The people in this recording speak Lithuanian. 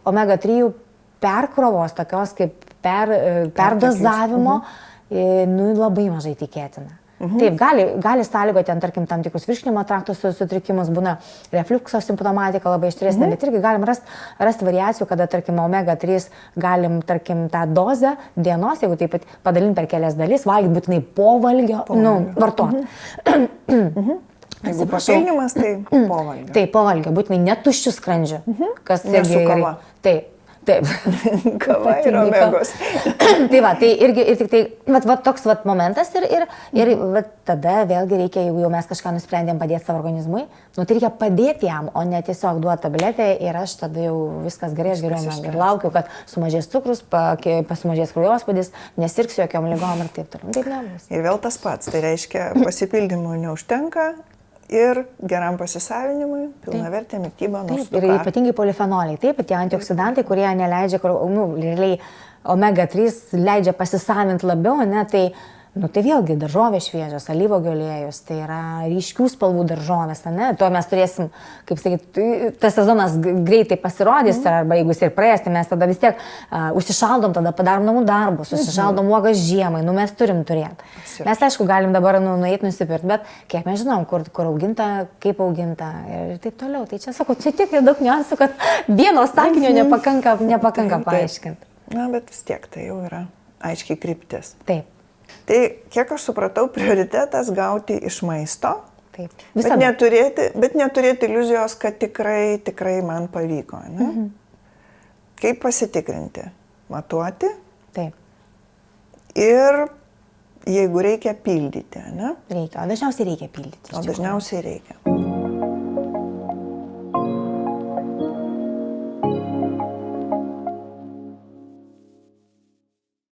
omega 3 perkrovos, tokios kaip perdozavimo, nu, labai mažai tikėtina. Taip, gali sąlygoti ten, tarkim, tam tikrus virškinimo trakto sutrikimus, būna refliukso simptomatika labai ištresnė, bet irgi galim rasti variacijų, kada, tarkim, omega 3 galim, tarkim, tą dozę dienos, jeigu taip pat padalinti per kelias dalis, valgyti būtinai po valgio, nu, vartoti. Jeigu papildymas, tai po valgio. Taip, po valgio, būtinai netuščių skrandžių. Nesu kava. Taip. Kava ir omegos. Tai va, tai irgi ir tik tai, va, toks va, momentas ir va, tada vėlgi reikia, jeigu jau mes kažką nusprendėm padėti savo organizmui, nu tai reikia padėti jam, o ne tiesiog duoti tabletę ir aš tada jau viskas gerai, aš geriau ir laukiu, kad sumažės cukrus, pasumažės kraujospūdis, nesirgsiu jokiom ligom ir taip toliau. Taip nebus. Ir vėl tas pats, tai reiškia pasipildymų neužtenka. Ir geram pasisavinimui, pilnavertė mityba, nors ir ypatingai polifenoliai, taip, tie antioksidantai, kurie neleidžia, nu, realiai omega 3 leidžia pasisavinti labiau, ne, tai, nu, tai vėlgi daržovės šviežios, alyvuogių aliejus, tai yra ryškių spalvų daržovės, ne, tuo mes turėsim, kaip sakyti, tas sezonas greitai pasirodys, arba jeigu jis ir praėjęs, tai mes tada vis tiek užsišaldom, tada padarom namų darbus, užsišaldom uogas žiemai, nu, mes turim turėti. Mes, aišku, galim dabar nueiti nusipirkti, bet kiek mes žinom, kur auginta, kaip auginta ir taip toliau. Tai čia, sakau, čia tiek daug niuansų, kad vieno sakinio nepakanka paaiškinti. Na, bet vis tiek tai jau yra aiškiai kryptis. Taip. Tai, kiek aš supratau, prioritetas gauti iš maisto, taip. Bet neturėti iliuzijos, kad tikrai man pavyko. Ne? Kaip pasitikrinti? Matuoti? Taip. Ir jeigu reikia pildyti, ne? Reikia, o dažniausiai reikia pildyti. O dažniausiai reikia.